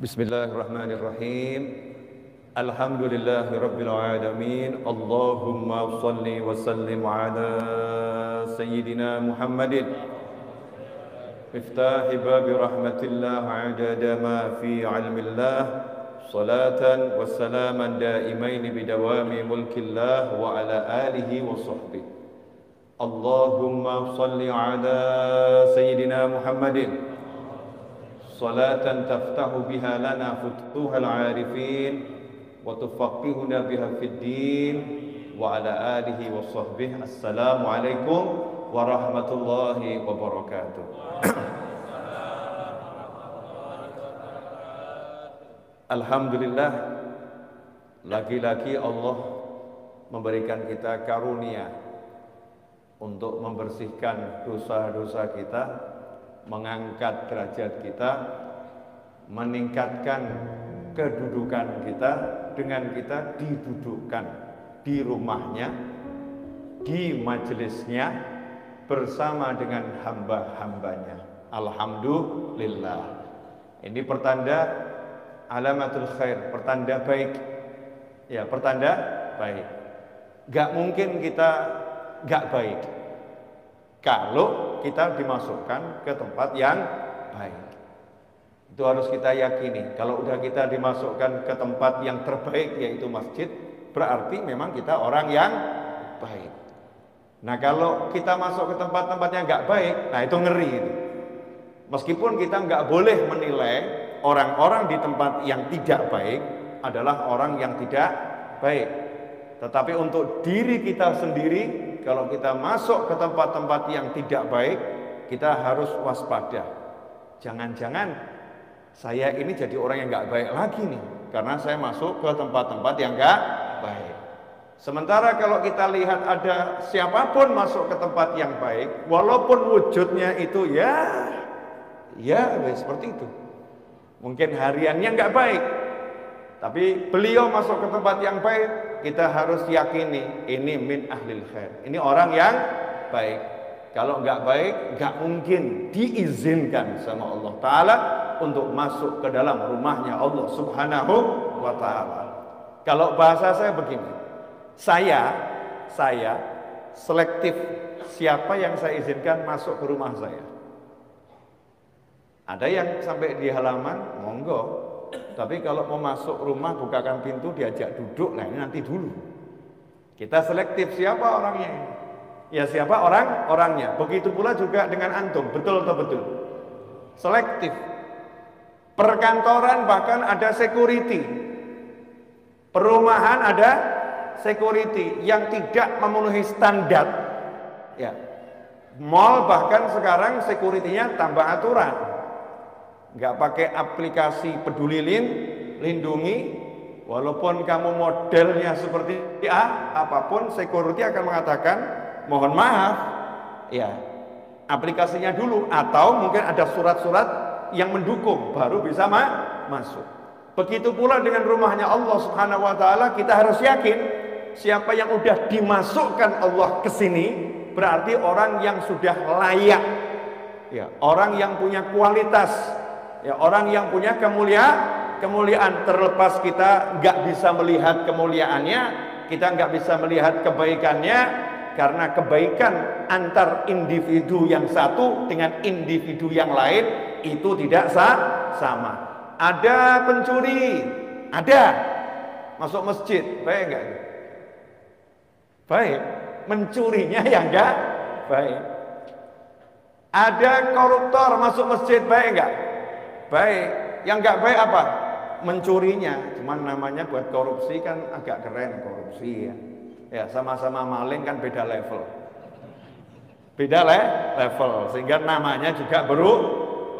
Bismillahirrahmanirrahim. Alhamdulillahi rabbil alamin. Allahumma salli wa sallim ala sayyidina Muhammadin miftahi babi rahmatillah adada ma fi ilmillah. Salatan wa salaman daimaini bidawami mulkillah wa ala alihi wa sahbihi. Allahumma salli ala sayyidina Muhammadin salatan taftahu biha lana futuhal arifin wa tufaqihuna biha fid din wa ala alihi wa sahbihi. Assalamu alaikum warahmatullahi wabarakatuh. Alhamdulillah, lagi-lagi Allah memberikan kita karunia untuk membersihkan dosa-dosa kita, mengangkat derajat kita, meningkatkan kedudukan kita dengan kita didudukkan di rumahnya, di majelisnya bersama dengan hamba-hambanya. Alhamdulillah. Ini pertanda alamatul khair, pertanda baik. Ya, pertanda baik. Gak mungkin kita gak baik kalau kita dimasukkan ke tempat yang baik. Itu harus kita yakini. Kalau udah kita dimasukkan ke tempat yang terbaik, yaitu masjid, berarti memang kita orang yang baik. Nah, kalau kita masuk ke tempat-tempat yang nggak baik, nah itu ngeri itu. Meskipun kita nggak boleh menilai orang-orang di tempat yang tidak baik adalah orang yang tidak baik, tetapi untuk diri kita sendiri, kalau kita masuk ke tempat-tempat yang tidak baik, kita harus waspada. Jangan-jangan saya ini jadi orang yang nggak baik lagi nih, karena saya masuk ke tempat-tempat yang nggak baik. Sementara kalau kita lihat ada siapapun masuk ke tempat yang baik, walaupun wujudnya itu ya seperti itu. Mungkin hariannya nggak baik, tapi beliau masuk ke tempat yang baik. Kita harus yakini ini min ahlil khair. Ini orang yang baik. Kalau nggak baik, nggak mungkin diizinkan sama Allah Ta'ala untuk masuk ke dalam rumahnya Allah Subhanahu wa Ta'ala. Kalau bahasa saya begini, saya selektif siapa yang saya izinkan masuk ke rumah saya. Ada yang sampai di halaman, monggo. Tapi kalau mau masuk rumah, bukakan pintu, diajak duduk, nah ini nanti dulu. Kita selektif siapa orangnya ini. Ya siapa orangnya. Begitu pula juga dengan antum, betul atau betul? Selektif. Perkantoran bahkan ada security. Perumahan ada security yang tidak memenuhi standar. Ya. Mall bahkan sekarang security-nya tambah aturan. Nggak pakai aplikasi peduli lindungi, walaupun kamu modelnya seperti A, apapun security akan mengatakan mohon maaf, ya aplikasinya dulu, atau mungkin ada surat-surat yang mendukung baru bisa masuk. Begitu pula dengan rumahnya Allah Subhanahu wa Ta'ala, kita harus yakin siapa yang udah dimasukkan Allah ke sini berarti orang yang sudah layak, ya orang yang punya kualitas. Ya, orang yang punya kemuliaan. Terlepas kita nggak bisa melihat kemuliaannya, kita nggak bisa melihat kebaikannya, karena kebaikan antar individu yang satu dengan individu yang lain itu tidak sama. Ada pencuri, ada masuk masjid, baik nggak? Baik, mencurinya yang nggak baik. Ada koruptor masuk masjid, baik nggak? Baik, yang nggak baik apa? Mencurinya. Cuman namanya buat korupsi kan agak keren, korupsi ya. Ya sama-sama maling kan beda level. Beda level, sehingga namanya juga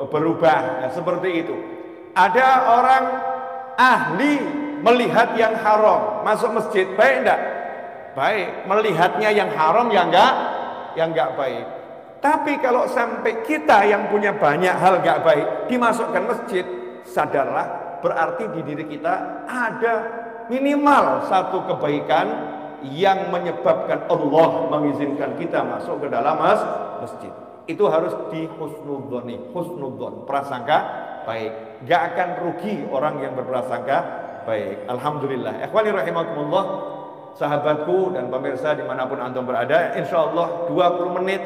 berubah. Ya, seperti itu. Ada orang ahli melihat yang haram masuk masjid, baik enggak? Baik, melihatnya yang haram yang enggak baik. Tapi kalau sampai kita yang punya banyak hal gak baik dimasukkan masjid, sadarlah berarti di diri kita ada minimal satu kebaikan yang menyebabkan Allah mengizinkan kita masuk ke dalam masjid. Itu harus di husnudzon, prasangka baik. Gak akan rugi orang yang berprasangka baik. Alhamdulillah. Ikhwani rahimakumullah, sahabatku dan pemirsa dimanapun antum berada, insya Allah 20 menit.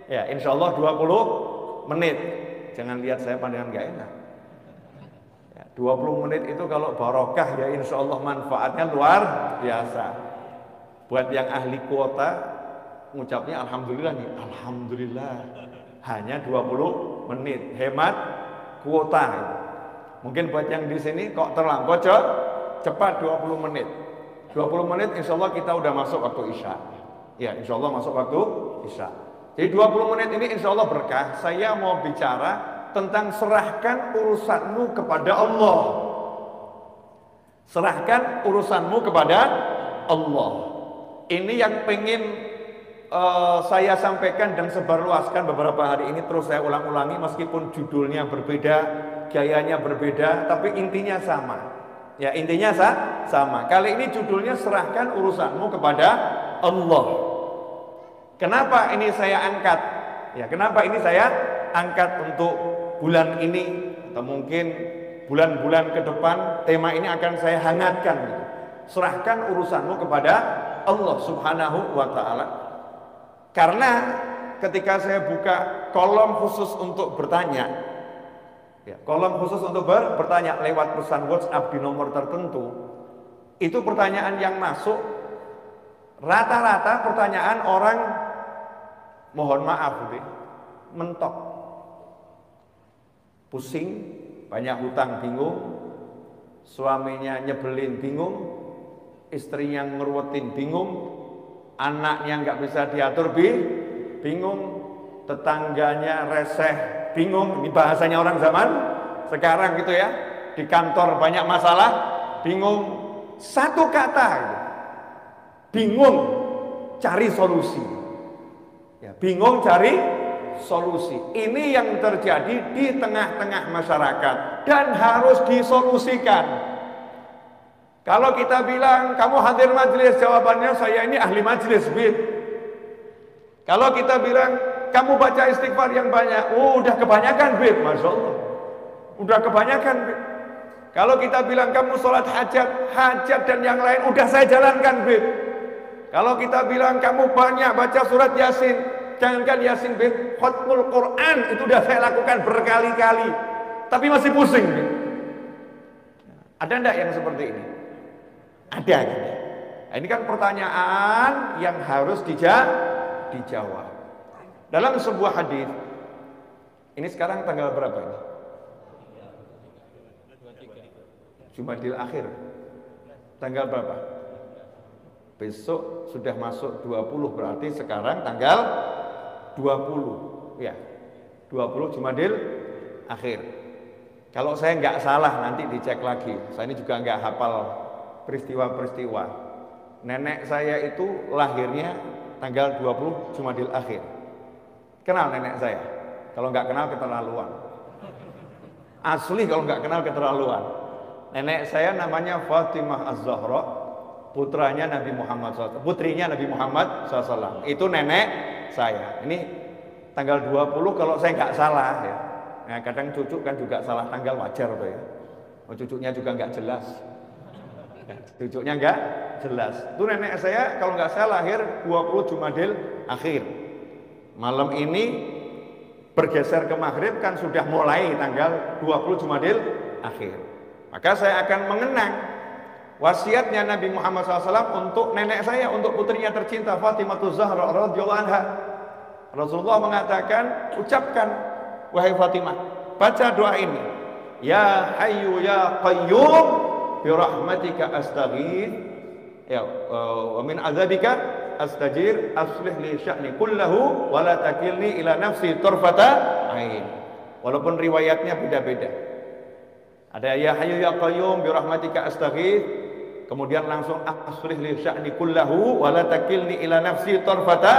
Ya, insya Allah 20 menit. Jangan lihat saya pandangan gak enak. 20 menit itu kalau barokah ya insya Allah manfaatnya luar biasa. Buat yang ahli kuota ngucapnya alhamdulillah nih, alhamdulillah hanya 20 menit hemat kuota. Mungkin buat yang di sini kok terlampau cepat 20 menit. 20 menit insya Allah kita udah masuk waktu isya. Ya insya Allah masuk waktu isya. Jadi 20 menit ini insya Allah berkah. Saya mau bicara tentang serahkan urusanmu kepada Allah. Serahkan urusanmu kepada Allah. Ini yang pengen saya sampaikan dan sebarluaskan beberapa hari ini, terus saya ulang-ulangi meskipun judulnya berbeda, gayanya berbeda, tapi intinya sama. Ya, intinya sama. Kali ini judulnya serahkan urusanmu kepada Allah. Kenapa ini saya angkat? Ya, kenapa ini saya angkat untuk bulan ini atau mungkin bulan-bulan ke depan, tema ini akan saya hangatkan gitu. Serahkan urusanmu kepada Allah Subhanahu wa taala. Karena ketika saya buka kolom khusus untuk bertanya, ya, kolom khusus untuk bertanya lewat pesan WhatsApp di nomor tertentu, itu pertanyaan yang masuk rata-rata pertanyaan orang, mohon maaf mentok, pusing, banyak hutang bingung, suaminya nyebelin bingung, istrinya ngeruwetin bingung, anaknya nggak bisa diatur bingung, tetangganya reseh bingung. Ini bahasanya orang zaman sekarang gitu ya. Di kantor banyak masalah bingung. Satu kata bingung cari solusi. Ya, bingung cari solusi. Ini yang terjadi di tengah-tengah masyarakat dan harus disolusikan. Kalau kita bilang kamu hadir majelis, jawabannya saya ini ahli majelis, Bib. Kalau kita bilang kamu baca istighfar yang banyak, udah kebanyakan, Bib. Masya Allah, udah kebanyakan, Bib. Kalau kita bilang kamu sholat hajat dan yang lain, udah saya jalankan, Bib. Kalau kita bilang kamu banyak baca surat Yasin, jangankan Yasin, Bib, khatmul Quran itu udah saya lakukan berkali-kali, tapi masih pusing, Bib. Ada enggak yang seperti ini? Ada. Nah, ini kan pertanyaan yang harus dijawab. Dalam sebuah hadis, ini sekarang tanggal berapa ini? Jumadil akhir. Tanggal berapa? Besok sudah masuk 20, berarti sekarang tanggal 20. Ya, 20 Jumadil akhir. Kalau saya nggak salah nanti dicek lagi. Saya ini juga nggak hafal peristiwa-peristiwa. Nenek saya itu lahirnya tanggal 20 Jumadil akhir. Kenal nenek saya? Kalau nggak kenal keterlaluan. Asli kalau nggak kenal keterlaluan. Nenek saya namanya Fatimah Az-Zahra, putranya Nabi Muhammad SAW, putrinya Nabi Muhammad SAW. Itu nenek saya. Ini tanggal 20 kalau saya nggak salah ya. Nah, kadang cucu kan juga salah tanggal, wajar tuh ya. Cucunya juga nggak jelas. Cucunya nggak jelas. Itu nenek saya kalau nggak salah lahir 20 Jumadil akhir. Malam ini bergeser ke maghrib kan sudah mulai tanggal 20 Jumadil akhir. Maka saya akan mengenang wasiatnya Nabi Muhammad SAW untuk nenek saya, untuk putrinya tercinta Fatimah Az-Zahra radhiyallahu anha. Rasulullah mengatakan, ucapkan wahai Fatimah, baca doa ini, ya hayyu ya qayyum bi rahmatika astaghith ya wa min adzabika astajir aslih li sya'ni kullahu wa la takilni ila nafsi tarfata ain. Walaupun riwayatnya beda-beda. Ada ya hayyu ya qayyum bi rahmatika astaghith, kemudian langsung aslih li sya'ni kullahu wa la takilni ila nafsi tarfata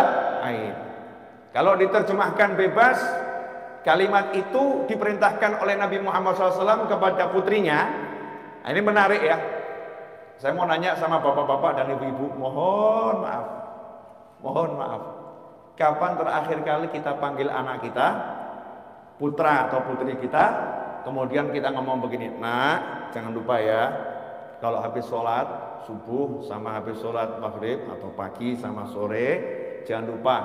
ain. Kalau diterjemahkan bebas, kalimat itu diperintahkan oleh Nabi Muhammad SAW kepada putrinya. Nah, ini menarik ya. Saya mau nanya sama bapak-bapak dan ibu-ibu, mohon maaf, kapan terakhir kali kita panggil anak kita, putra atau putri kita, kemudian kita ngomong begini, nak, jangan lupa ya, kalau habis sholat subuh sama habis sholat maghrib atau pagi sama sore, jangan lupa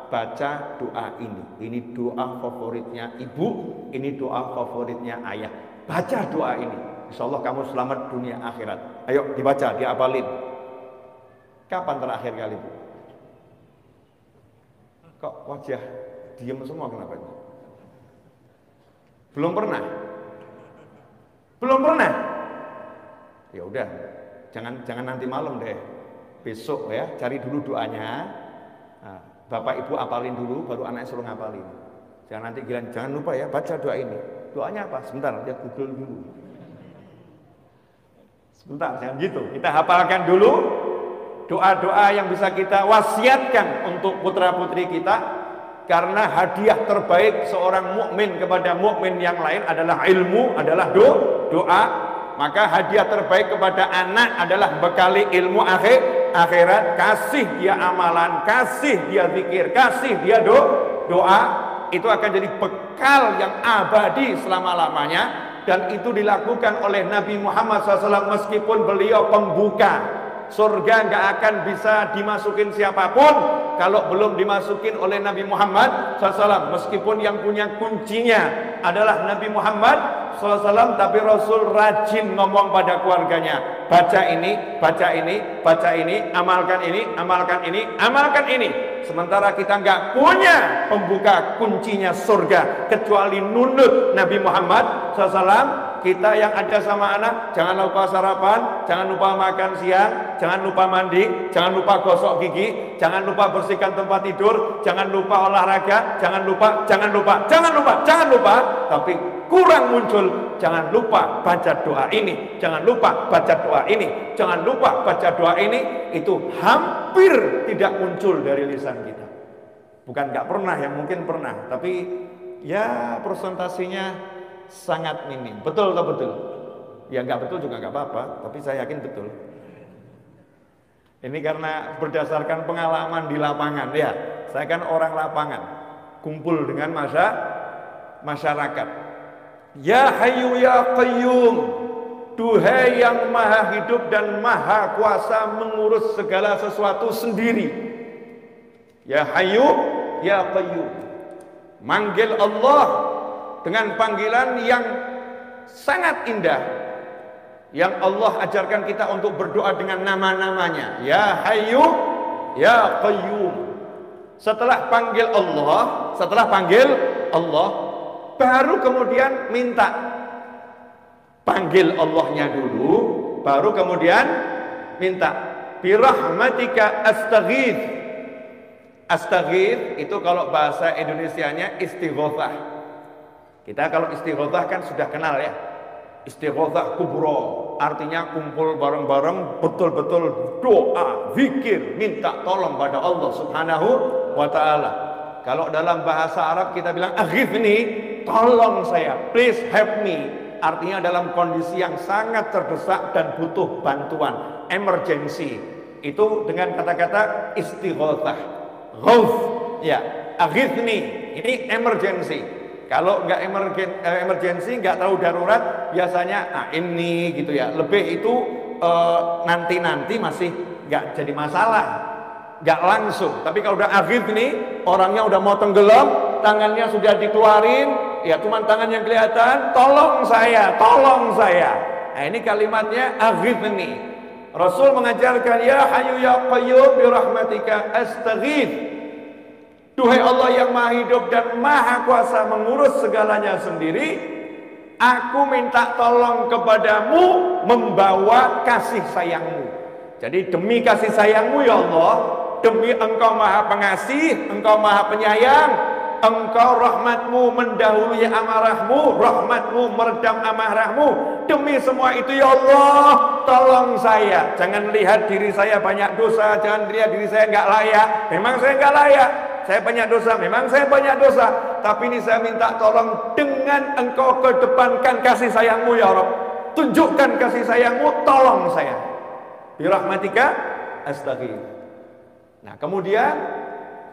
baca doa ini. Ini doa favoritnya ibu, ini doa favoritnya ayah. Baca doa ini, insya Allah kamu selamat dunia akhirat. Ayo dibaca, diapalin. Kapan terakhir kali, Bu? Kok wajah diam semua, kenapa? Belum pernah? Belum pernah? Ya udah, jangan nanti malam deh. Besok ya, cari dulu doanya. Nah, Bapak Ibu apalin dulu, baru anak suruh ngapalin. Jangan nanti gila, jangan lupa ya, baca doa ini. Doanya apa? Sebentar, dia Google dulu. Sebentar, jangan gitu. Kita hafalkan dulu doa-doa yang bisa kita wasiatkan untuk putra-putri kita, karena hadiah terbaik seorang mukmin kepada mukmin yang lain adalah ilmu, adalah doa. Maka hadiah terbaik kepada anak adalah bekali ilmu akhirat. Kasih dia amalan, kasih dia zikir, kasih dia doa. Itu akan jadi bekal yang abadi selama-lamanya. Dan itu dilakukan oleh Nabi Muhammad SAW meskipun beliau pembuka. Surga nggak akan bisa dimasukin siapapun kalau belum dimasukin oleh Nabi Muhammad SAW. Meskipun yang punya kuncinya adalah Nabi Muhammad SAW, tapi Rasul rajin ngomong pada keluarganya, baca ini, baca ini, baca ini, amalkan ini, amalkan ini, amalkan ini. Sementara kita nggak punya pembuka kuncinya surga kecuali nunut Nabi Muhammad SAW. Kita yang ada sama anak, jangan lupa sarapan, jangan lupa makan siang, jangan lupa mandi, jangan lupa gosok gigi, jangan lupa bersihkan tempat tidur, jangan lupa olahraga, jangan lupa, jangan lupa, jangan lupa, jangan lupa. Tapi kurang muncul, jangan lupa baca doa ini, jangan lupa baca doa ini, jangan lupa baca doa ini. Itu hampir tidak muncul dari lisan kita. Bukan nggak pernah, yang mungkin pernah, tapi ya persentasenya sangat minim. Betul atau betul? Ya nggak betul juga nggak apa-apa, tapi saya yakin betul. Ini karena berdasarkan pengalaman di lapangan ya. Saya kan orang lapangan, kumpul dengan masyarakat. Ya Hayyu ya Qayyum, duhai yang maha hidup dan maha kuasa mengurus segala sesuatu sendiri. Ya Hayyu ya Qayyum, manggil Allah dengan panggilan yang sangat indah, yang Allah ajarkan kita untuk berdoa dengan nama-namanya. Ya Hayyu ya Qayyum. Setelah panggil Allah, baru kemudian minta. Panggil Allahnya dulu, baru kemudian minta. Birahmatika astaghith. Astaghith itu kalau bahasa Indonesianya istighothah. Kita kalau istighothah kan sudah kenal ya. Istighothah kubro, artinya kumpul bareng-bareng, betul-betul doa, zikir, minta tolong pada Allah Subhanahu wa ta'ala. Kalau dalam bahasa Arab kita bilang aghithni, tolong saya, please help me. Artinya dalam kondisi yang sangat terdesak dan butuh bantuan, emergency. Itu dengan kata-kata istighothah. Ghauth, ya, aghithni, ini emergency. Kalau nggak emergency, nggak tahu darurat, biasanya ini gitu ya. Lebih itu nanti masih nggak jadi masalah, nggak langsung. Tapi kalau udah akhir nih, orangnya udah mau tenggelam, tangannya sudah dikeluarin, ya cuman tangan yang kelihatan, tolong saya, tolong saya. Nah ini kalimatnya akhir nih. Rasul mengajarkan ya Hayyu ya Qayyum birahmatika astaghith. Duhai Allah yang maha hidup dan maha kuasa mengurus segalanya sendiri, aku minta tolong kepadamu membawa kasih sayangmu. Jadi demi kasih sayangmu ya Allah, demi engkau maha pengasih, engkau maha penyayang, engkau rahmatmu mendahului amarahmu, rahmatmu meredam amarahmu. Demi semua itu ya Allah, tolong saya. Jangan lihat diri saya banyak dosa, jangan lihat diri saya nggak layak. Memang saya nggak layak. Saya banyak dosa, memang saya banyak dosa. Tapi ini saya minta tolong dengan engkau kedepankan kasih sayangmu ya Rabb. Tunjukkan kasih sayangmu, tolong saya. Birahmatika astaghith. Nah kemudian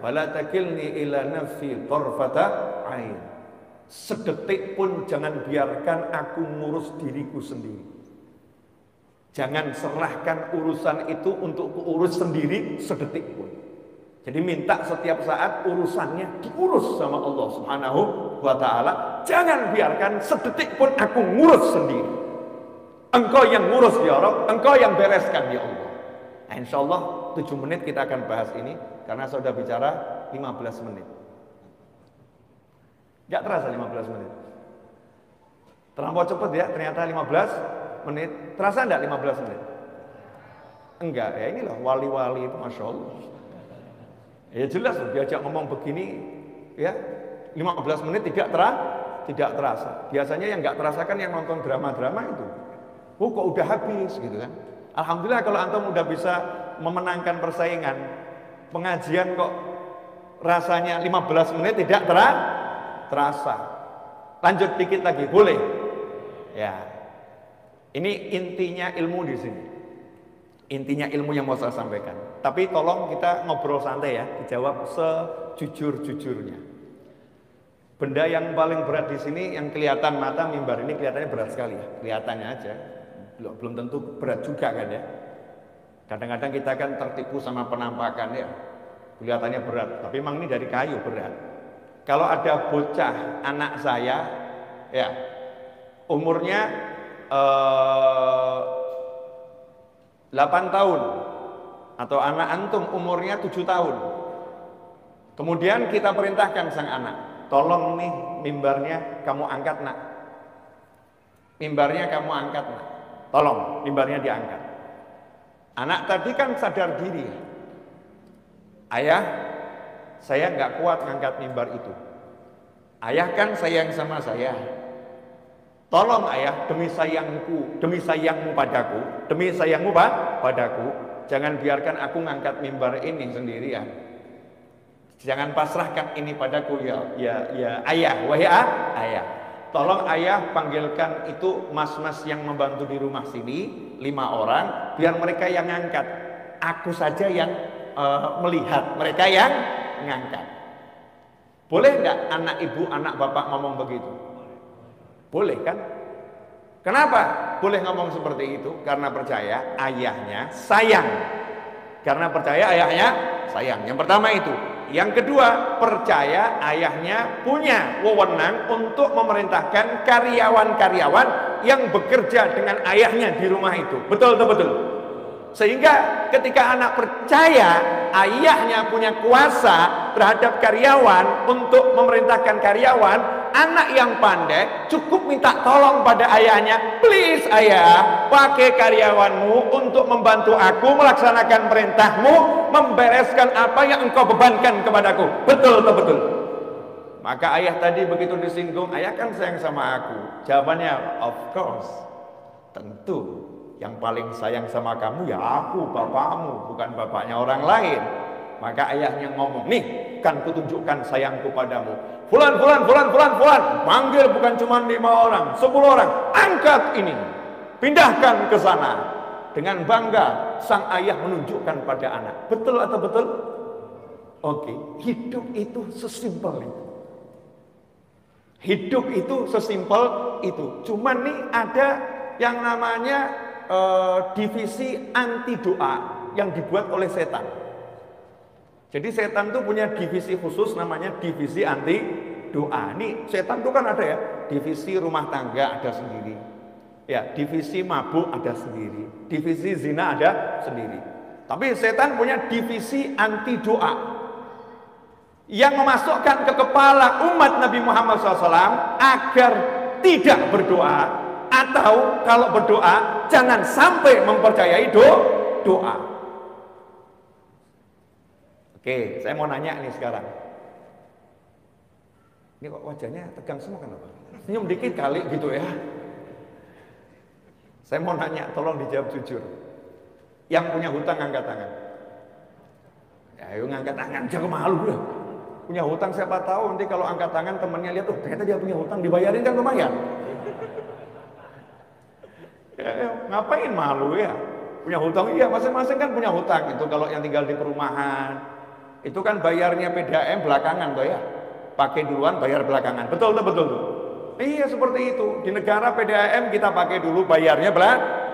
wala takilni ila nafsi tarfata ain. Sedetik pun jangan biarkan aku ngurus diriku sendiri. Jangan serahkan urusan itu untuk urus sendiri sedetik pun. Jadi minta setiap saat urusannya diurus sama Allah Subhanahu wa ta'ala. Jangan biarkan sedetik pun aku ngurus sendiri. Engkau yang ngurus ya Rabb, engkau yang bereskan ya Allah. Nah, insya Allah 7 menit kita akan bahas ini, karena saya sudah bicara 15 menit. Gak terasa 15 menit. Terlampau cepat ya, ternyata 15 menit. Terasa enggak 15 menit? Enggak, ya inilah wali-wali itu Masya Allah. Ya jelas, diajak ngomong begini, ya 15 menit tidak terasa. Biasanya yang enggak terasa kan yang nonton drama-drama itu. Oh kok udah habis gitu kan. Alhamdulillah kalau antum udah bisa memenangkan persaingan. Pengajian kok rasanya 15 menit tidak terasa. Lanjut dikit lagi, boleh? Ya. Ini intinya ilmu di sini. Intinya ilmu yang mau saya sampaikan. Tapi tolong kita ngobrol santai ya, dijawab sejujur-jujurnya. Benda yang paling berat di sini yang kelihatan mata mimbar ini kelihatannya berat sekali ya, kelihatannya aja. Belum tentu berat juga kan ya. Kadang-kadang kita kan tertipu sama penampakan ya, kelihatannya berat, tapi memang ini dari kayu berat. Kalau ada bocah anak saya ya umurnya 8 tahun atau anak antum umurnya 7 tahun, kemudian kita perintahkan sang anak, tolong nih mimbarnya kamu angkat nak, mimbarnya kamu angkat nak, tolong mimbarnya diangkat. Anak tadi kan sadar diri, ayah saya nggak kuat ngangkat mimbar itu, ayah kan sayang sama saya, tolong ayah demi sayangmu padaku, demi sayangmu padaku, jangan biarkan aku ngangkat mimbar ini sendirian. Jangan pasrahkan ini padaku ya ayah, wahai ayah. Tolong ayah panggilkan itu mas-mas yang membantu di rumah sini 5 orang, biar mereka yang ngangkat. Aku saja yang melihat, mereka yang ngangkat. Boleh nggak anak ibu, anak bapak ngomong begitu? Boleh kan? Kenapa boleh ngomong seperti itu? Karena percaya ayahnya sayang. Karena percaya ayahnya sayang. Yang pertama itu. Yang kedua, percaya ayahnya punya wewenang untuk memerintahkan karyawan-karyawan yang bekerja dengan ayahnya di rumah itu. Betul atau betul? Sehingga ketika anak percaya ayahnya punya kuasa terhadap karyawan untuk memerintahkan karyawan, anak yang pandai cukup minta tolong pada ayahnya, please ayah, pakai karyawanmu untuk membantu aku melaksanakan perintahmu, membereskan apa yang engkau bebankan kepadaku. Betul atau betul? Maka ayah tadi begitu disinggung, ayah kan sayang sama aku. Jawabannya, of course, tentu. Yang paling sayang sama kamu ya aku, bapakmu, bukan bapaknya orang lain. Maka ayahnya ngomong, nih kan kutunjukkan sayangku padamu. Fulan. Panggil bukan cuma 5 orang, 10 orang. Angkat ini, pindahkan ke sana. Dengan bangga sang ayah menunjukkan pada anak. Betul atau betul? Oke, hidup itu sesimpel itu. Hidup itu sesimpel itu. Cuman nih ada yang namanya divisi anti doa yang dibuat oleh setan. Jadi setan tuh punya divisi khusus namanya divisi anti doa. Ini setan tuh kan ada ya, divisi rumah tangga ada sendiri, ya divisi mabuk ada sendiri, divisi zina ada sendiri. Tapi setan punya divisi anti doa yang memasukkan ke kepala umat Nabi Muhammad SAW agar tidak berdoa, atau kalau berdoa jangan sampai mempercayai doa. Oke, saya mau nanya nih sekarang. Ini kok wajahnya tegang semua kenapa? Senyum dikit kali gitu ya. Saya mau nanya, tolong dijawab jujur. Yang punya hutang angkat tangan. Ayo ngangkat tangan, jangan malu ya. Punya hutang siapa tahu nanti kalau angkat tangan temannya lihat, oh ternyata dia punya hutang, dibayarin kan lumayan. Ya, ngapain malu ya? Punya hutang, iya masing-masing kan punya hutang. Itu kalau yang tinggal di perumahan, itu kan bayarnya PDAM belakangan toh ya. pakai duluan, bayar belakangan. Betul tuh, betul tuh. Iya seperti itu. Di negara PDAM kita pakai dulu, bayarnya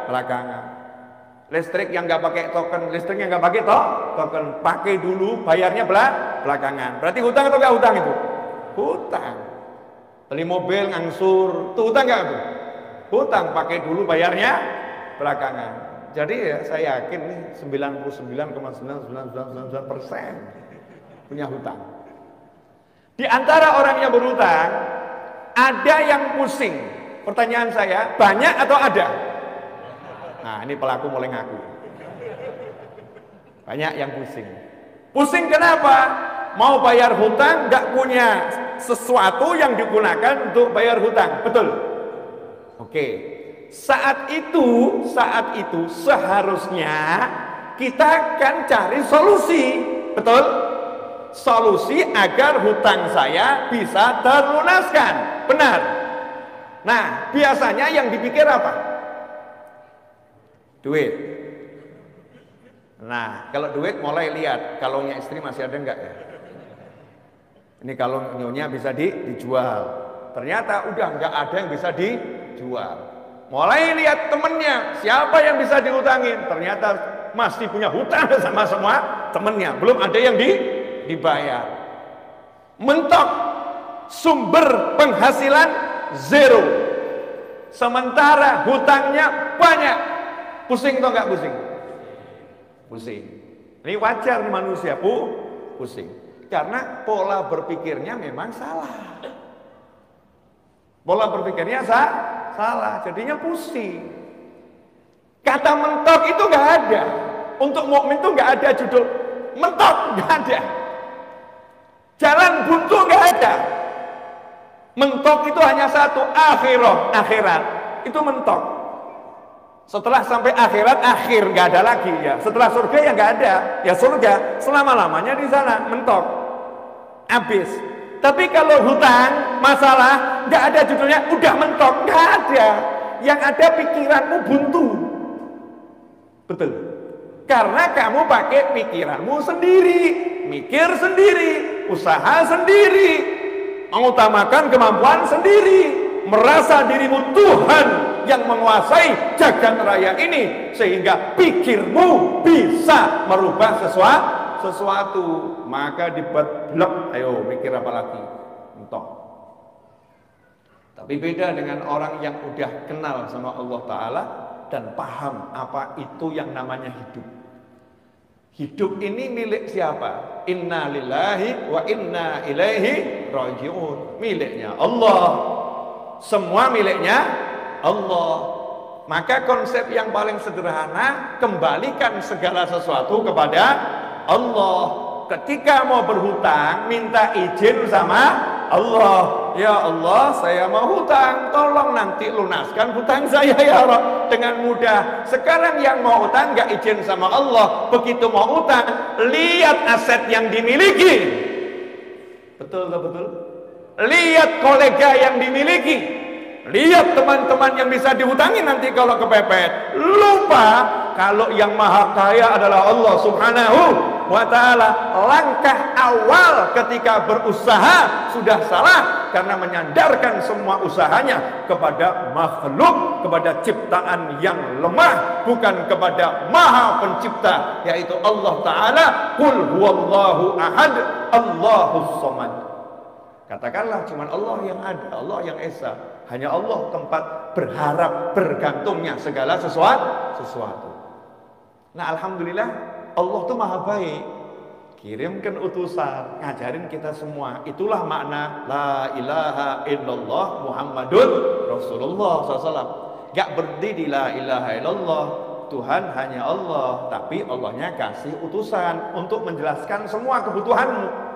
belakangan. Listrik yang nggak pakai token, listrik yang nggak pakai token, pakai dulu, bayarnya belakangan. Berarti hutang atau nggak hutang itu? Hutang. Beli mobil ngangsur, itu hutang nggak tuh? Hutang, pakai dulu, bayarnya belakangan. Jadi ya saya yakin nih 99,999% punya hutang. Di antara orang yang berhutang, ada yang pusing. Pertanyaan saya, banyak atau ada? Nah, ini pelaku mulai ngaku. Banyak yang pusing. Pusing kenapa? Mau bayar hutang, nggak punya sesuatu yang digunakan untuk bayar hutang. Betul? Oke. Saat itu seharusnya kita akan cari solusi. Betul? Solusi agar hutang saya bisa terlunaskan. Benar? Nah, biasanya yang dipikir apa? Duit. Nah, kalau duit mulai lihat kalungnya istri masih ada enggak ya? Ini kalung nyonya bisa dijual. Ternyata udah enggak ada yang bisa dijual. Mulai lihat temennya, siapa yang bisa dihutangin? Ternyata masih punya hutang sama semua temennya, belum ada yang dibayar. Mentok, sumber penghasilan zero. Sementara hutangnya banyak. Pusing atau enggak pusing? Pusing. Ini wajar nih manusia pusing. Karena pola berpikirnya memang salah. Pola berpikirnya salah, jadinya pusing. Kata mentok itu enggak ada. Untuk mukmin itu enggak ada judul mentok, enggak ada. Jalan buntu enggak ada. Mentok itu hanya satu, akhirat. Itu mentok. Setelah sampai akhirat, akhir nggak ada lagi ya. Setelah surga ya nggak ada, ya surga selama-lamanya di sana mentok, habis. Tapi kalau hutang, masalah nggak ada judulnya, udah mentok, nggak ada. Yang ada pikiranmu buntu, betul? Karena kamu pakai pikiranmu sendiri, mikir sendiri, usaha sendiri, mengutamakan kemampuan sendiri, merasa dirimu Tuhan yang menguasai jagat raya ini, sehingga pikirmu bisa merubah sesuatu. Maka dibuat blok, ayo mikir apa lagi, mentok. Tapi beda dengan orang yang udah kenal sama Allah Ta'ala dan paham apa itu yang namanya hidup. Hidup ini milik siapa? Inna lillahi wa inna ilaihi raji'un. Miliknya Allah. Semua miliknya Allah. Maka konsep yang paling sederhana, kembalikan segala sesuatu kepada Allah. Ketika mau berhutang, minta izin sama Allah. Ya Allah, saya mau hutang, tolong nanti lunaskan hutang saya ya Allah dengan mudah. Sekarang yang mau hutang nggak izin sama Allah, begitu mau hutang, lihat aset yang dimiliki. Betul. Lihat kolega yang dimiliki, lihat teman-teman yang bisa dihutangi nanti kalau kepepet. Lupa kalau yang maha kaya adalah Allah Subhanahu wa ta'ala. Langkah awal ketika berusaha sudah salah karena menyandarkan semua usahanya kepada makhluk, kepada ciptaan yang lemah, bukan kepada maha pencipta, yaitu Allah Ta'ala. Qul huwallahu ahad, Allahus samad. Katakanlah cuman Allah yang ada, Allah yang esa. Hanya Allah tempat berharap, bergantungnya segala sesuatu. Nah, alhamdulillah Allah tuh maha baik. Kirimkan utusan, ngajarin kita semua. Itulah makna la ilaha illallah Muhammadun Rasulullah SAW. Gak berhenti di la ilaha illallah, Tuhan hanya Allah, tapi Allahnya kasih utusan untuk menjelaskan semua kebutuhanmu,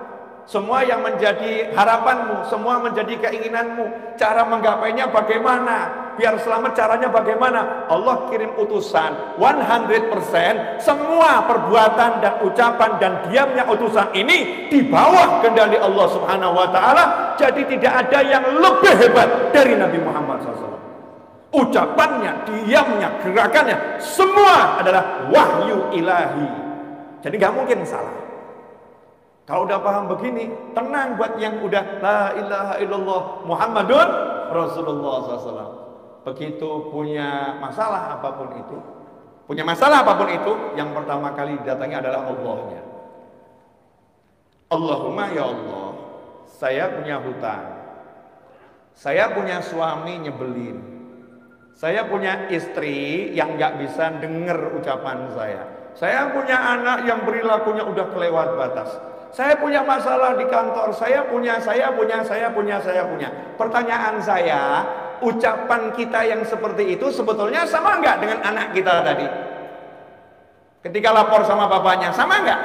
semua yang menjadi harapanmu, semua menjadi keinginanmu. Cara menggapainya bagaimana? Biar selamat caranya bagaimana? Allah kirim utusan 100%. Semua perbuatan dan ucapan dan diamnya utusan ini di bawah kendali Allah Subhanahu wa ta'ala. Jadi tidak ada yang lebih hebat dari Nabi Muhammad SAW. Ucapannya, diamnya, gerakannya, semua adalah wahyu ilahi. Jadi gak mungkin salah. Kalau udah paham begini, tenang buat yang udah la ilaha illallah Muhammadun Rasulullah SAW. Begitu punya masalah apapun itu, yang pertama kali didatangi adalah Allahnya. Allahumma ya Allah, saya punya hutang, saya punya suami nyebelin, saya punya istri yang gak bisa denger ucapan saya punya anak yang perilakunya udah kelewat batas, saya punya masalah di kantor, saya punya. Pertanyaan saya, ucapan kita yang seperti itu sebetulnya sama enggak dengan anak kita tadi? Ketika lapor sama bapaknya, sama enggak?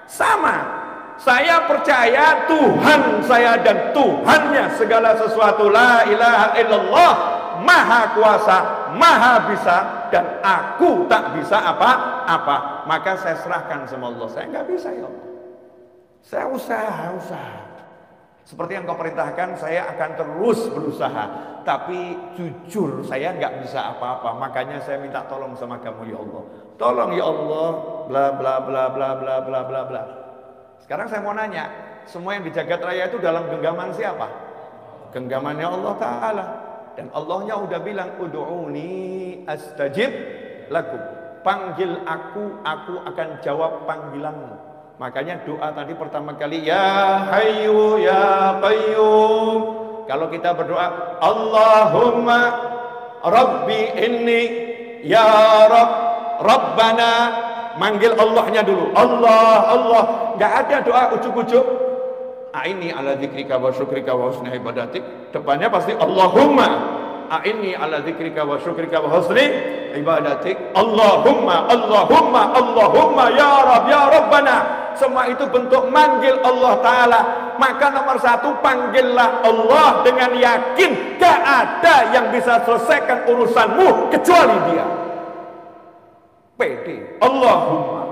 Sama. Saya percaya Tuhan saya dan Tuhannya segala sesuatu, la ilaha illallah, maha kuasa, maha bisa, dan aku tak bisa apa-apa. Maka saya serahkan sama Allah. Saya nggak bisa ya Allah, saya usaha. Seperti yang kau perintahkan, saya akan terus berusaha. Tapi jujur saya nggak bisa apa-apa. Makanya saya minta tolong sama kamu ya Allah. Tolong ya Allah, bla bla bla bla bla bla bla bla. Sekarang saya mau nanya, semua yang di jagat raya itu dalam genggaman siapa? Genggamannya Allah Ta'ala. Dan Allahnya udah bilang, ud'uni astajib lakum. Panggil aku akan jawab panggilanmu. Makanya doa tadi pertama kali, ya hayyu ya qayyum. Kalau kita berdoa, Allahumma rabbi inni ya rabbana, manggil Allahnya dulu. Allah. Nggak ada doa ujuk-ujuk. A'inni ala dzikrika wa syukrika wa husni ibadatik. Depannya pasti Allahumma a'inni ala dzikrika wa syukrika wa husni ibadatik. Allahumma ya Rabb ya Rabbana. Semua itu bentuk manggil Allah Ta'ala. Maka nomor satu, panggillah Allah dengan yakin. Gak ada yang bisa selesaikan urusanmu kecuali Dia. Pede. Allahumma.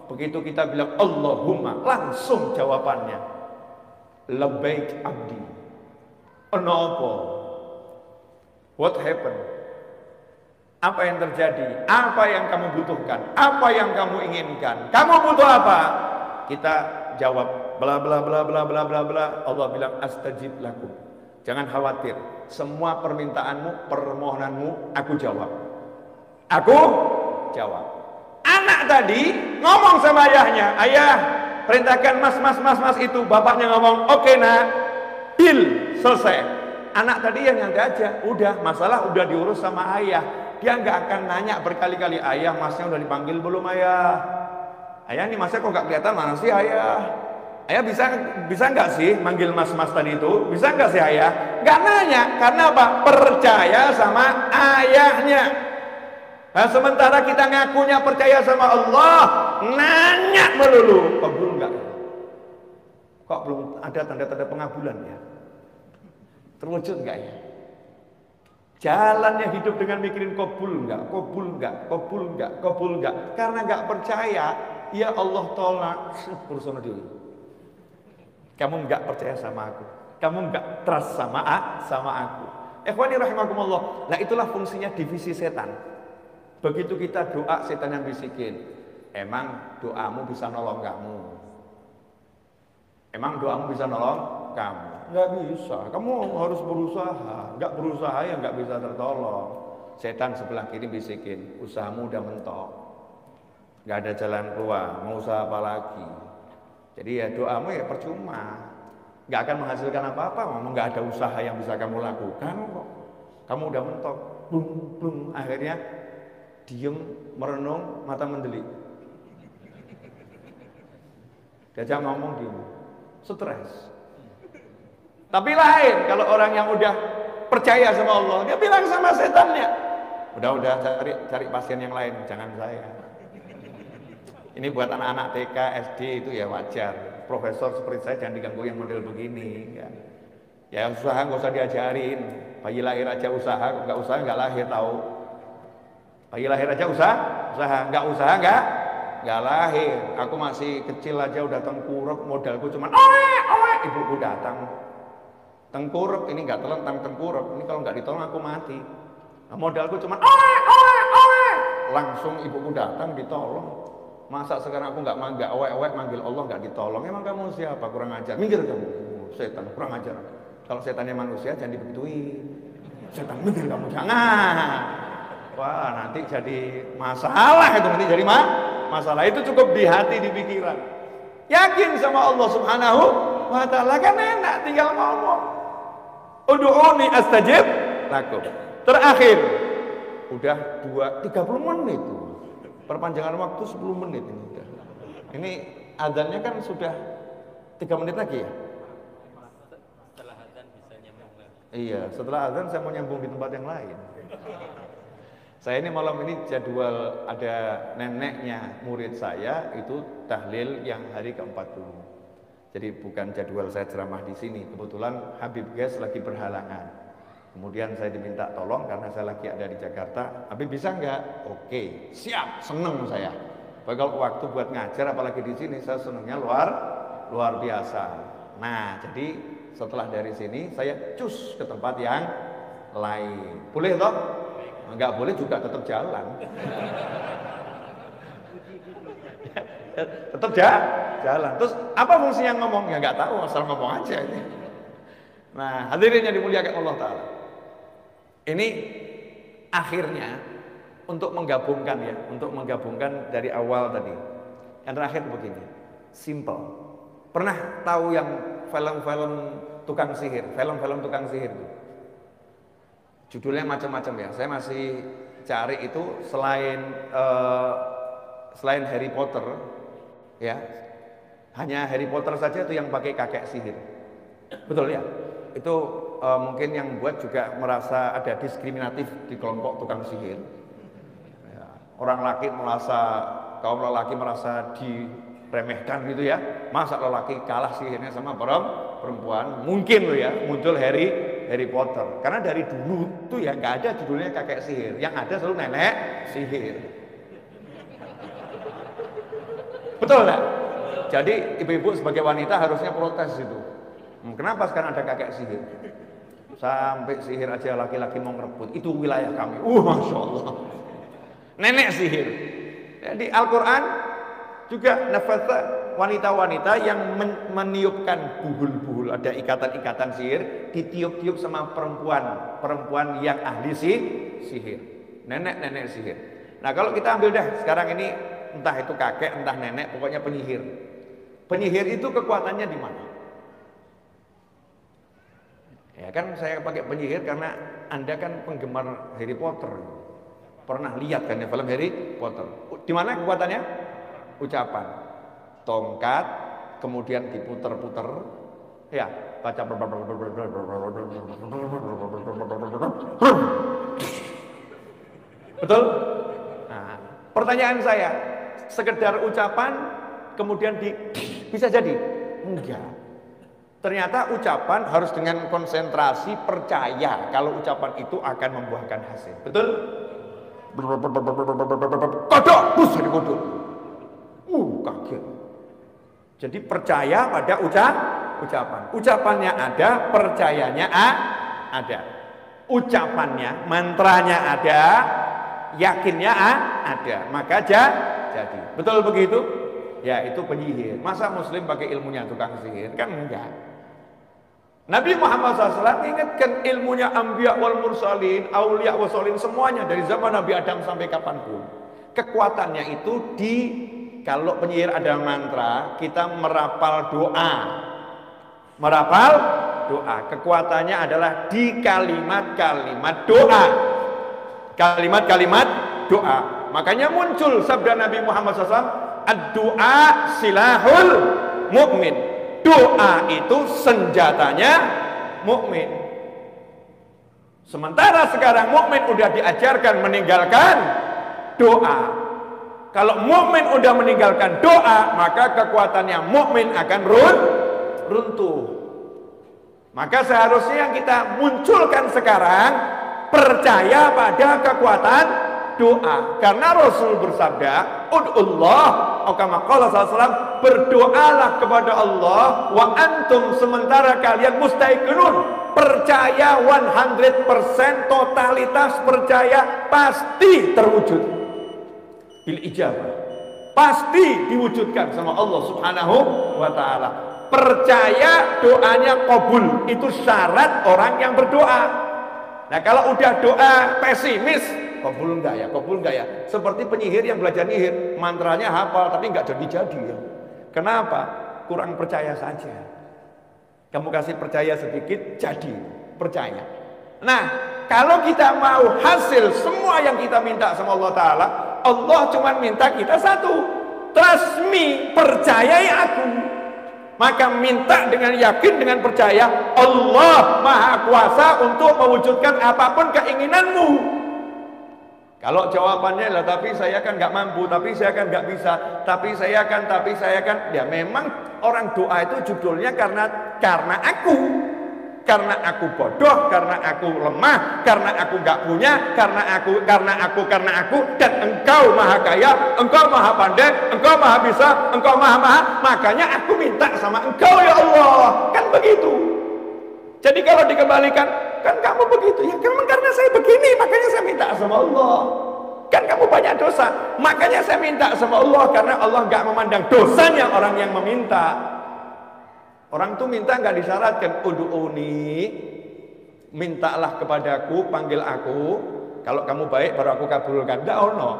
Begitu kita bilang Allahumma, langsung jawabannya, labbaik abdi. Kenapa? What happened? Apa yang terjadi? Apa yang kamu butuhkan? Apa yang kamu inginkan? Kamu butuh apa? Kita jawab bla bla bla bla bla bla bla. Allah bilang astajib lakum. Jangan khawatir, semua permintaanmu, permohonanmu aku jawab. Aku jawab. Anak tadi ngomong sama ayahnya, ayah perintahkan mas itu. Bapaknya ngomong, oke nak, deal, selesai. Anak tadi yang nyantai aja, udah masalah udah diurus sama ayah. Dia nggak akan nanya berkali-kali, ayah masnya udah dipanggil belum ayah? Ayah nih masnya kok nggak kelihatan, mana sih ayah? Ayah bisa nggak sih manggil mas tadi itu? Bisa nggak sih ayah? Nggak nanya, karena apa? Percaya sama ayahnya. Nah, sementara kita ngakunya percaya sama Allah, nanya melulu, kabul enggak? Kok belum ada tanda-tanda pengabulan ya? Terwujud enggak ya? Jalannya hidup dengan mikirin kabul enggak? Karena enggak percaya, ya Allah tolak urusan dulu. Kamu enggak percaya sama aku, kamu enggak trust sama aku. Ikhwani rahimakumullah. Nah, itulah fungsinya divisi setan. Begitu kita doa, setan yang bisikin, emang doamu bisa nolong kamu? Emang doamu bisa nolong kamu? Nggak bisa, kamu harus berusaha. Nggak berusaha ya nggak bisa tertolong. Setan sebelah kiri bisikin, usahamu udah mentok, nggak ada jalan keluar, mau usaha apa lagi? Jadi ya doamu ya percuma, nggak akan menghasilkan apa-apa. Memang nggak ada usaha yang bisa kamu lakukan kok. Kamu udah mentok, blung, akhirnya diem, merenung, mata mendelik. Diajak ngomong diem, stres. Tapi lain kalau orang yang udah percaya sama Allah, dia bilang sama setannya, udah cari pasien yang lain, jangan saya. Ini buat anak-anak TK, SD itu ya wajar. Profesor seperti saya jangan diganggu yang model begini. Ya usaha nggak usah diajarin. Bayi lahir aja usaha, nggak lahir tahu. Bayi lahir aja usaha, nggak lahir. Aku masih kecil aja udah tengkurap, modalku cuma ibuku datang. Tengkurap ini nggak telentang tengkurap, ini kalau nggak ditolong aku mati. Nah, modalku cuma langsung ibuku datang ditolong. Masa sekarang aku nggak awek-awek manggil Allah nggak ditolong? Emang kamu siapa? Kurang ajar. Minggir kamu. Setan kurang ajar. Kalau setannya manusia jangan dibegituin. Setan minggir kamu, jangan. Wah, nanti jadi masalah itu, nanti jadi masalah. Itu cukup di hati, di pikiran. Yakin sama Allah Subhanahu wa ta'ala, kan enak tinggal ngomong. Ud'uni astajib lakum. Terakhir, udah 30 menit tuh. Perpanjangan waktu 10 menit ini udah. Ini adzannya kan sudah 3 menit lagi ya? Setelah adzan bisa nyambung lagi. Iya, setelah adzan saya mau nyambung di tempat yang lain. Saya ini malam ini jadwal ada neneknya murid saya itu tahlil yang hari ke-40. Jadi bukan jadwal saya ceramah di sini. Kebetulan Habib Gas lagi berhalangan. Kemudian saya diminta tolong karena saya lagi ada di Jakarta. Habib bisa nggak? Oke, siap, seneng saya. Kalau waktu buat ngajar apalagi di sini saya senengnya luar biasa. Nah, jadi setelah dari sini saya cus ke tempat yang lain. Boleh toh? Enggak boleh juga tetap jalan. Tetap jalan. Terus apa fungsinya ngomong? Ya enggak tahu, asal ngomong aja ini. Nah, hadirin yang dimuliakan Allah Ta'ala. Ini akhirnya untuk menggabungkan dari awal tadi. Yang terakhir begini, simple. Pernah tahu yang film-film tukang sihir, film-film tukang sihir itu? Judulnya macam-macam ya. Saya masih cari itu selain Harry Potter, ya. Hanya Harry Potter saja itu yang pakai kakek sihir. Betul ya? Itu mungkin yang buat juga merasa ada diskriminatif di kelompok tukang sihir. Ya, kaum lelaki merasa diremehkan gitu ya. Masa lelaki kalah sihirnya sama perempuan? Mungkin loh ya, muncul Harry Potter. Karena dari dulu tuh ya nggak ada judulnya kakek sihir. Yang ada selalu nenek sihir. Betul nggak? Jadi ibu-ibu sebagai wanita harusnya protes itu. Kenapa sekarang ada kakek sihir? Sampai sihir aja laki-laki mau ngerebut. Itu wilayah kami. Masya Allah. Nenek sihir. Di Al-Quran juga nafasa wanita-wanita yang meniupkan buhul-buhul. Ada ikatan-ikatan sihir. Ditiup-tiup sama perempuan yang ahli sihir. Nenek-nenek sihir. Nah kalau kita ambil dah sekarang ini, entah itu kakek, entah nenek, pokoknya penyihir. Penyihir itu kekuatannya di mana? Ya kan saya pakai penyihir karena Anda kan penggemar Harry Potter. Pernah lihat kan ya film Harry Potter. Di mana kekuatannya? Ucapan. Tongkat, kemudian diputer-puter. Ya, baca. Betul? Nah, pertanyaan saya, sekedar ucapan kemudian bisa jadi? Enggak. Ternyata ucapan harus dengan konsentrasi, percaya kalau ucapan itu akan membuahkan hasil. Betul? Kodok, bus jadi kodok. Kaget. Jadi percaya pada ucapan. Ucapannya ada, percayanya ada. Ucapannya, mantranya ada, yakinnya ada. Maka jadi. Betul begitu? Ya itu penyihir. Masa muslim pakai ilmunya tukang sihir? Kan enggak. Nabi Muhammad SAW ingatkan ilmunya anbiya wal mursalin, aulia wal sholin, semuanya dari zaman Nabi Adam sampai kapanpun. Kekuatannya itu kalau penyihir ada mantra, kita merapal doa. Merapal doa. Kekuatannya adalah di kalimat-kalimat doa. Kalimat-kalimat doa. Makanya muncul sabda Nabi Muhammad SAW, ad-doa silahul mu'min. Doa itu senjatanya mukmin. Sementara sekarang mukmin udah diajarkan meninggalkan doa. Kalau mukmin udah meninggalkan doa, maka kekuatannya mukmin akan runtuh. Maka seharusnya yang kita munculkan sekarang percaya pada kekuatan doa. Karena Rasul bersabda, ud'ullah, kama qala sallallahu, berdoalah kepada Allah wa antum, sementara kalian mustaiqinun, percaya 100%, totalitas percaya pasti terwujud bil ijabah. pasti diwujudkan sama Allah Subhanahu wa taala. Percaya doanya kabul, itu syarat orang yang berdoa. Nah, kalau udah doa pesimis, kabul enggak ya? Kabul enggak ya? Seperti penyihir yang belajar nyihir, mantranya hafal tapi enggak jadi-jadi ya. Kenapa? Kurang percaya saja. Kamu kasih percaya sedikit, jadi percaya. Nah, kalau kita mau hasil semua yang kita minta sama Allah Ta'ala, Allah cuma minta kita satu, trust me, percayai aku. Maka minta dengan yakin, dengan percaya, Allah Maha Kuasa untuk mewujudkan apapun keinginanmu. Kalau jawabannya lah, tapi saya kan nggak mampu, tapi saya kan nggak bisa, tapi saya kan, ya memang orang doa itu judulnya karena aku bodoh, karena aku lemah, karena aku nggak punya, karena aku, dan engkau maha kaya, engkau maha pandai, engkau maha bisa, engkau maha, makanya aku minta sama engkau ya Allah, kan begitu. Jadi kalau dikembalikan, kan kamu begitu, ya karena saya begini, makanya saya minta sama Allah. Kan kamu banyak dosa, makanya saya minta sama Allah, karena Allah nggak memandang dosanya orang yang meminta. Orang tuh minta nggak disyaratkan, ud'uni, mintalah kepadaku, panggil aku, kalau kamu baik baru aku kabulkan. Nggak ono.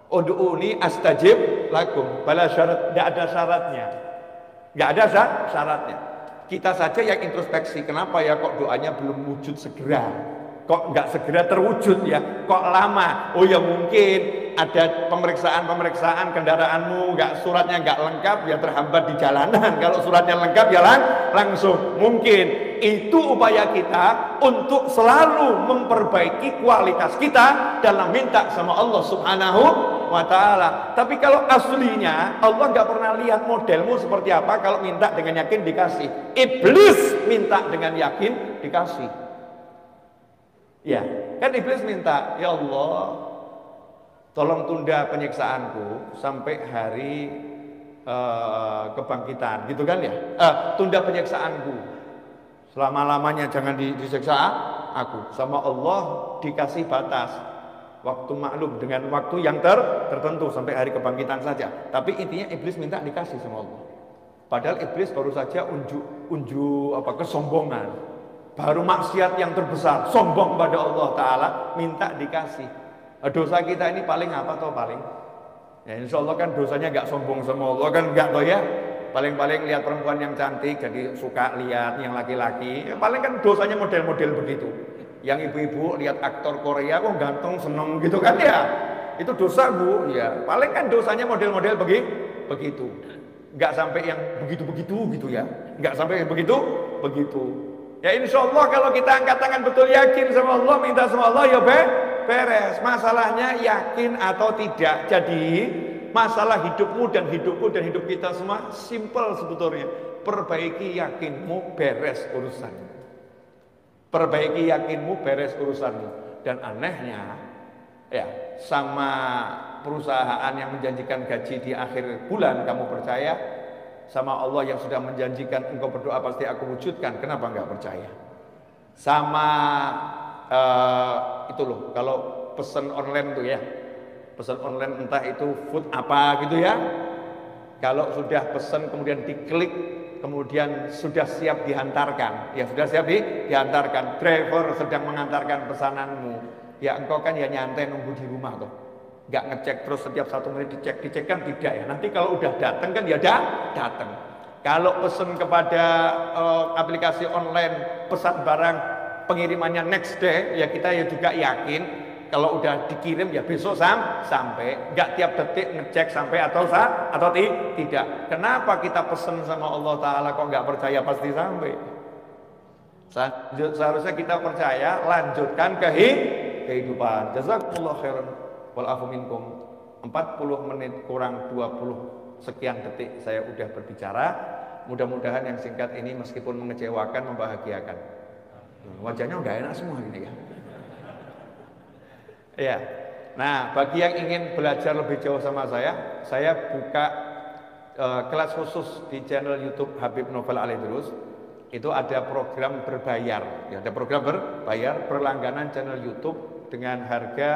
Ud'uni astajib lakum, bala syarat, nggak ada syaratnya, nggak ada syaratnya. Kita saja yang introspeksi, kenapa ya kok doanya belum wujud segera, kok nggak segera terwujud ya, kok lama? Oh ya mungkin ada pemeriksaan kendaraanmu, suratnya nggak lengkap ya, terhambat di jalanan. Kalau suratnya lengkap ya langsung. Mungkin itu upaya kita untuk selalu memperbaiki kualitas kita dalam minta sama Allah Subhanahu wa ta'ala. Tapi kalau aslinya Allah nggak pernah lihat modelmu seperti apa. Kalau minta dengan yakin dikasih. Iblis minta dengan yakin dikasih. Ya, kan iblis minta, ya Allah, tolong tunda penyiksaanku sampai hari kebangkitan, gitu kan ya? Tunda penyiksaanku selama-lamanya, jangan disiksa aku. Sama Allah dikasih batas waktu maklum, dengan waktu yang tertentu sampai hari kebangkitan saja. Tapi intinya iblis minta dikasih sama Allah. Padahal iblis baru saja unjuk kesombongan. Baru maksiat yang terbesar, sombong pada Allah Ta'ala, minta dikasih. Dosa kita ini paling apa toh paling? Ya insya Allah kan dosanya nggak sombong sama Allah kan, nggak toh ya. Paling-paling lihat perempuan yang cantik jadi suka lihat yang laki-laki. Ya, paling kan dosanya model-model begitu. Yang ibu-ibu lihat aktor Korea kok ganteng seneng gitu kan ya. Itu dosa bu. Ya paling kan dosanya model-model begitu. Nggak sampai yang begitu-begitu gitu ya. Nggak sampai begitu. Ya insya Allah kalau kita angkat tangan betul yakin sama Allah, minta sama Allah ya beres. Masalahnya yakin atau tidak. Jadi masalah hidupmu dan hidupku dan hidup kita semua simple sebetulnya. Perbaiki yakinmu, beres urusanmu. Perbaiki yakinmu, beres urusanmu. Dan anehnya ya, sama perusahaan yang menjanjikan gaji di akhir bulan kamu percaya, sama Allah yang sudah menjanjikan engkau berdoa pasti aku wujudkan, kenapa enggak percaya? Sama itu loh, kalau pesan online tuh ya, pesan online entah itu food apa gitu ya, kalau sudah pesan kemudian diklik, kemudian sudah siap dihantarkan, ya sudah siap dihantarkan, driver sedang mengantarkan pesananmu, ya engkau kan ya nyantai nunggu di rumah tuh. Nggak ngecek terus setiap 1 menit dicek kan tidak ya. Nanti kalau udah datang kan ya datang. Kalau pesan kepada aplikasi online pesan barang pengirimannya next day, ya kita ya juga yakin kalau udah dikirim ya besok sampai. Nggak tiap detik ngecek sampai atau tidak. Kenapa kita pesan sama Allah Ta'ala kok nggak percaya pasti sampai? Seharusnya kita percaya, lanjutkan kehidupan. Jazakumullah khairan. Walafu minkum. 40 menit kurang 20 sekian detik saya udah berbicara. Mudah-mudahan yang singkat ini meskipun mengecewakan, membahagiakan. Wajahnya nggak enak semua gini ya. Ya. Nah, bagi yang ingin belajar lebih jauh sama saya buka kelas khusus di channel YouTube Habib Novel Alidrus. Itu ada program berbayar. Ya, ada program berbayar, berlangganan channel YouTube dengan harga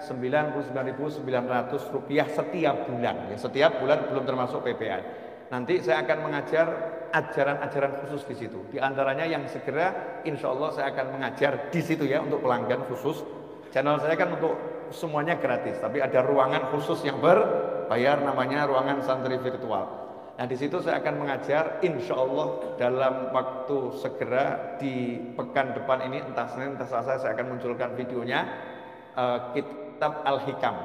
Rp99.900 setiap bulan. Ya, setiap bulan belum termasuk PPN. Nanti saya akan mengajar ajaran-ajaran khusus di situ. Di antaranya yang segera insya Allah saya akan mengajar di situ ya untuk pelanggan khusus. Channel saya kan untuk semuanya gratis, tapi ada ruangan khusus yang berbayar namanya ruangan santri virtual. Nah di situ saya akan mengajar insya Allah dalam waktu segera di pekan depan ini, entah Senin entah Selasa saya akan munculkan videonya, kitab Al-Hikam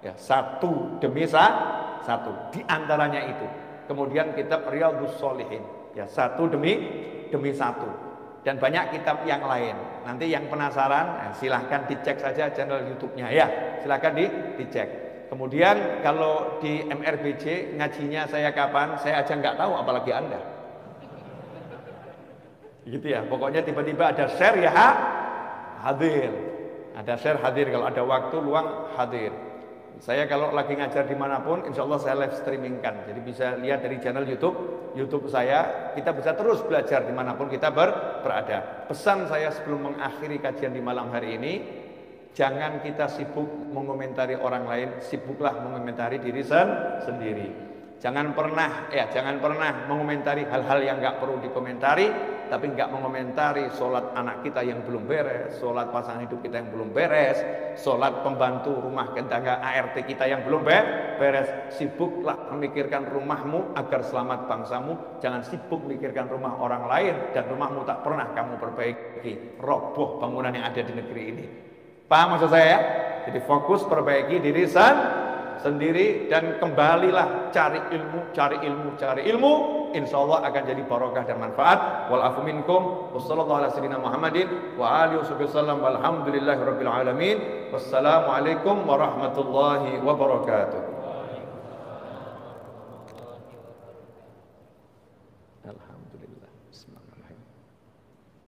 ya, satu demi satu di antaranya itu. Kemudian kitab Riyadhus Shalihin ya, satu demi satu, dan banyak kitab yang lain. Nanti yang penasaran silahkan dicek saja channel YouTube-nya ya, silahkan dicek. Kemudian kalau di MRBJ ngajinya saya kapan, saya aja nggak tahu apalagi Anda. Gitu ya, pokoknya tiba-tiba ada share ya hadir. Ada share hadir, kalau ada waktu luang hadir. Saya kalau lagi ngajar dimanapun, insya Allah saya live streamingkan. Jadi bisa lihat dari channel YouTube saya. Kita bisa terus belajar dimanapun kita berada. Pesan saya sebelum mengakhiri kajian di malam hari ini, jangan kita sibuk mengomentari orang lain, sibuklah mengomentari diri sendiri. Jangan pernah mengomentari hal-hal yang nggak perlu dikomentari, tapi nggak mengomentari sholat anak kita yang belum beres, sholat pasangan hidup kita yang belum beres, sholat pembantu rumah tangga ART kita yang belum beres. Sibuklah memikirkan rumahmu agar selamat bangsamu. Jangan sibuk memikirkan rumah orang lain dan rumahmu tak pernah kamu perbaiki. Roboh bangunan yang ada di negeri ini. Paham maksud saya ya? Jadi fokus perbaiki diri sendiri dan kembalilah cari ilmu. Insya Allah akan jadi barokah dan manfaat. Wal afu minkum. Wassallallahu ala sayyidina Muhammadin wa alihi wasallam. Walhamdulillahirabbil alamin. Wassalamualaikum warahmatullahi wabarakatuh.